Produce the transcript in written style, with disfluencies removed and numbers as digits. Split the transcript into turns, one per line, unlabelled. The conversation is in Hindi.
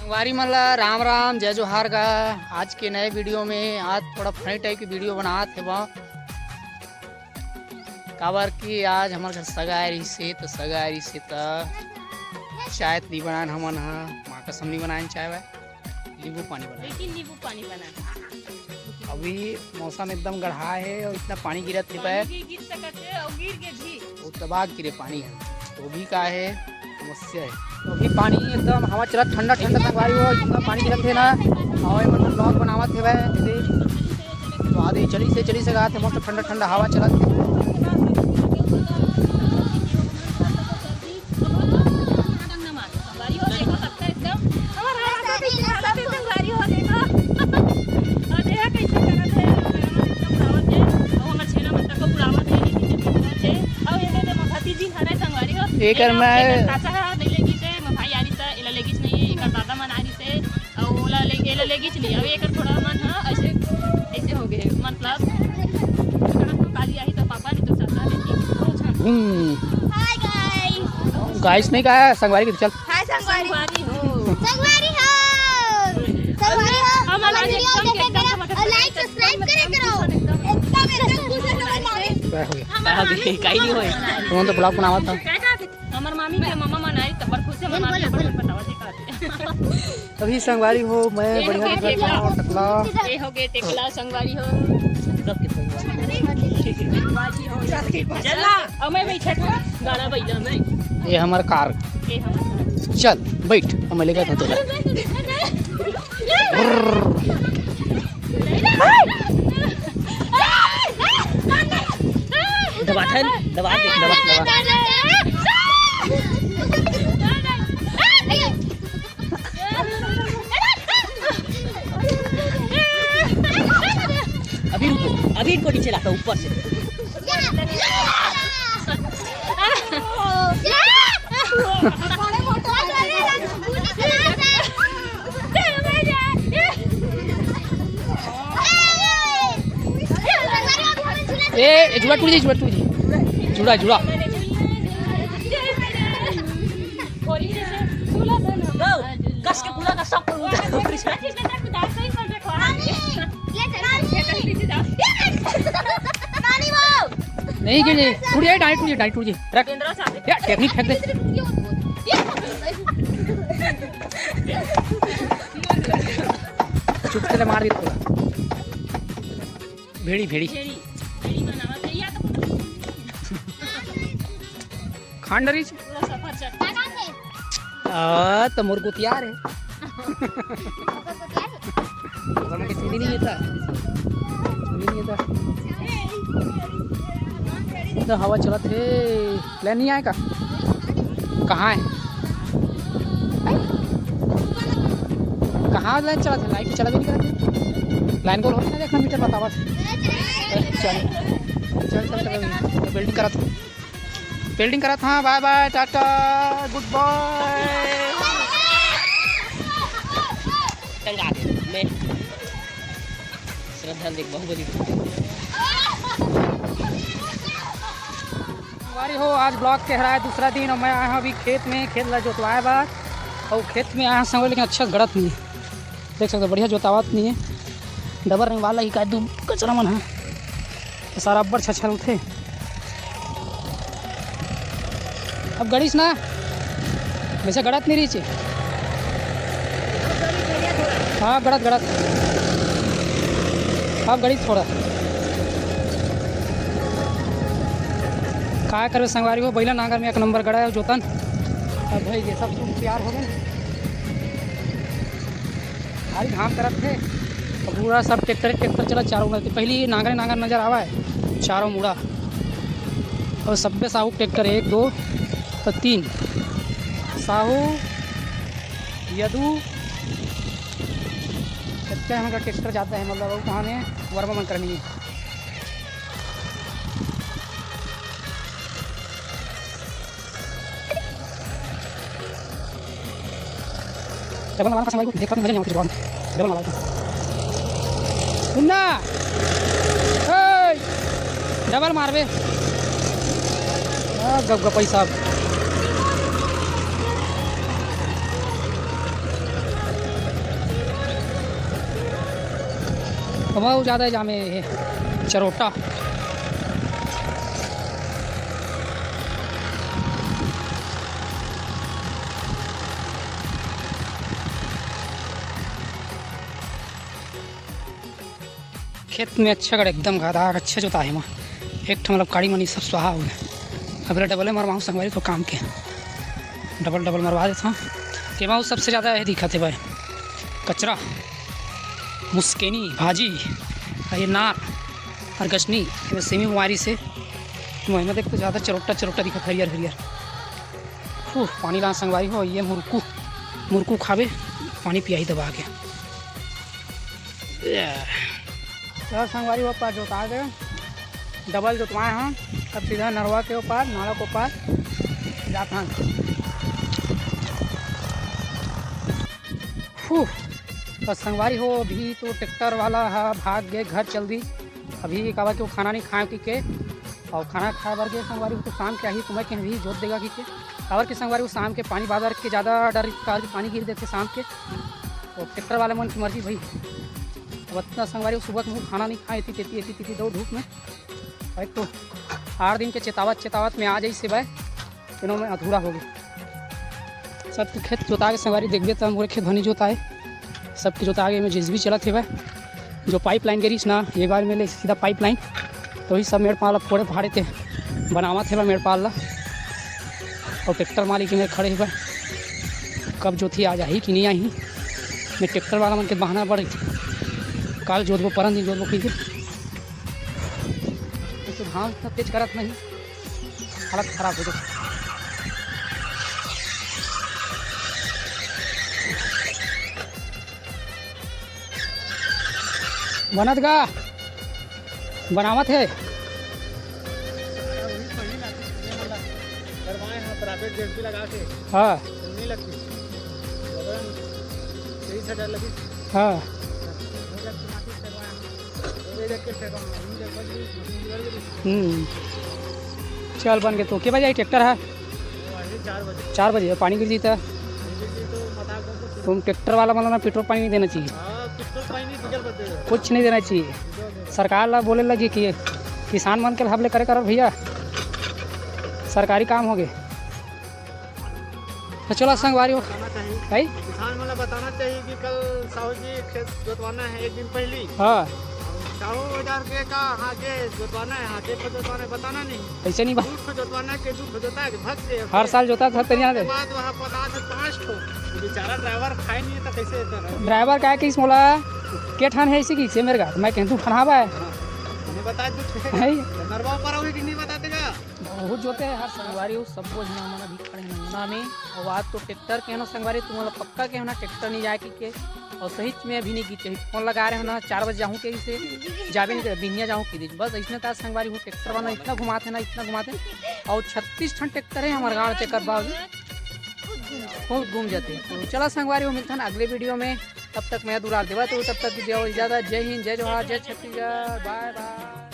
वारी मल्ला राम राम जय जोहार का। आज के नए वीडियो में आज थोड़ा फनी टाइप की वीडियो बना थे वहाँ काबर की आज हमारे घर सगाई से तो सगाई से चाय नहीं बनाए हमन माँ कसम नहीं बनाए चाय नींबू पानी बनाए। अभी मौसम एकदम गढ़ा है और इतना पानी गिरत थे वो तबाह गिरे पानी है तो भी का है समस्या है। तो अभी पानी एकदम हवा चला ठंडा ठंडा संगवारी हो इतना पानी गिरत थे ना हवा मतलब ब्लॉग बनावत थे वह तो आधे चली से गए थे मस्त ठंडा ठंडा हवा चला थे। एक मैं गाइस नहीं कहा संगवारी की चल संगवारी हो लाइक सब्सक्राइब करे करो कहीं नहीं होए तुम तो ब्लॉग बनावा था हमर मामी के मम्मा मनाई तब खुद से मना के बतावा दिखाते तभी संगवारी हो मैं बढ़िया टकला ये हो गए टकला संगवारी हो सब के संगवारी हो चला अब मैं बैठे गाना बजा मैं ये हमार कार ये हमार चल बैठ हम लेके था तो दबा दे अभी इनको नीचे लाता ऊपर से ए जुड़ा टूट जी जुड़ा कस के पूरा का सब नहीं गिर टूट जाए डाई टूट जी रख या टेक्निक फेंक दे चुटकुले मार दी थोड़ा भेड़ी खांडरी तो मुर्गो तैयार है चुनी नहीं था तो हवा चला थे प्लान नहीं आएगा कहाँ है कहाँ लाइन चला था लाइट चला भी नहीं करा लाइन को होता देखना मीटर बतावा चल बिल्डिंग करा था bye bye tata goodbye टंगा दे मैं श्रद्धा देख बाहुबली वारी हो आज ब्लॉग के हराया दूसरा दिन और मैं आया हूँ अभी खेत ला जोतवाया बात और खेत में आया संग लेकिन अच्छा गड़त नहीं है देख सकते बढ़िया जोतावत नहीं है डबर रंग वाला ही का दूम कचरा मन है सारा अब्बर छछल उठे अब गड़ीस ना वैसे गड़त नहीं रही हाँ गड़त अब गड़ी थोड़ा क्या करे संगवारी हो बैला नागर में एक नंबर गड़ा है जोतन अब भाई ये सब तैयार हो गए भारी घाम करत थे पूरा सब ट्रैक्टर चला चारों मुड़ा पहली नागर नज़र आवा है चारों मुड़ा और सब्बे साहू ट्रैक्टर 1 2 तो 3 साहू यदू कच्चा हमारा ट्रैक्टर जाता है मतलब वो कहाँ में वर्मा मन करनी है डबल वाला का देख कर मजा नहीं आता डबल वाला सुनना डबल मारबे गप पैसा बहुत ज़्यादा जामे है चरोटा। खेत में अच्छा कर एकदम गदा अच्छा जोता है वहाँ एक ठो मतलब काड़ी मनी सब सुहा हो गए। अब डबल मरवाऊँ संगवारी तो काम के डबल मरवा देता हूँ कि वहाँ सबसे ज़्यादा है दिक्कत है भाई कचरा मुस्केनी भाजी ये नार और गशनी सेमी मुआरी से मुहिम देख तो ज़्यादा चरोटा दिखा हरियर पानी ला संगवारी हो ये मुरकू खावे पानी पियाई दबा के चलो संगवारी हो पार जोता गए डबल जोतवाए हैं। अब सीधा नरवा के ऊपर नाला के ऊपर जाता हैं। बस संगवारी हो अभी तो ट्रैक्टर वाला है भाग गए घर जल्दी। अभी कहा कि वो खाना नहीं खाए कि और खाना खाए बर गए संगवारी हो तो शाम के ही तुम्हें कहीं भी जोत देगा कि खबर के संगवारी हो शाम के पानी बादर के ज़्यादा डर पानी गिर देते शाम के तो ट्रैक्टर वाले मन की मर्जी भाई। अब इतना संगवारी सुबह में खाना नहीं खाए इतनी दो धूप में एक तो 8 दिन के चेतावत में आ जाई से भाई दिनों में अधूरा हो गया। सब खेत जोता के संगवारी देख देता हमारे खेत भनी जोता है सबके जोता आगे में जेसीबी चला थे भाई जो पाइप लाइन गिरी ना एक बार में ले सीधा पाइप लाइन तो वही सब मेड़ पाला फोड़े फाड़े थे बनावा थे भाई मेड़ पाला और ट्रैक्टर मालिक में खड़े हुए कब जो थी आ जाही कि नहीं आई मैं ट्रैक्टर वाला मन के बहाना पड़ी काल जोत वो परन दिन जोत वो खींचे तो धान इतना तेज करत नहीं हालत खराब हो गई। बनत गा बनावत है हाँ हाँ चल बन गए तो के बजे ट्रैक्टर है 4 बजे पानी गिर जीता तुम ट्रैक्टर वाला मतलब पेट्रोल पानी नहीं देना चाहिए कुछ नहीं देना चाहिए सरकार ला बोले लगी कि किसान मन के हमले करे भैया सरकारी काम हो गए तो चलो संगवारी हो भाई
किसान मतलब बताना चाहिए कि कल साहू जी खेत जोतवाना है एक दिन पहले
हाँ
साहू बाजार के का आगे जोतवाना है आगे पर जोतवाना है बताना नहीं
ऐसे नहीं बात
दूध जोतवाना है के दूध जोता है भग से
हर साल जोता था तैयार
के बाद वहाँ 5 ठो बेचारा ड्राइवर खाए नहीं तो कैसे
ड्राइवर का किस मोला के ठान है इसी की से मेरे का मैं कहूँ तू ठनहावा है
बता नरवा पर कि नहीं बताते का
बहुत जोते हैं हर संगवारी सबको हमारा भी खड़े नंदा में और आज तो ट्रैक्टर के ना संगवारी तुम्हारा पक्का के ना ट्रैक्टर नहीं जाए कि और सही में अभी नहीं की फोन लगा रहे हो ना 4 बजे जाऊँ के इसे जावे नहीं बिनिया जाऊँ की बस इसने तार संगवारी हूँ ट्रैक्टर वाला इतना घुमाते और 36 ठन ट्रैक्टर है हमारे गाँव चक्कर बहुत घूम जाते हैं। तो चला संगवारी हो मिलता है अगले वीडियो में तब तक मैं दुलार देवा तो तब तक इजाजत जय हिंद जय जोहार जय छत्तीसगढ़ बाय बाय।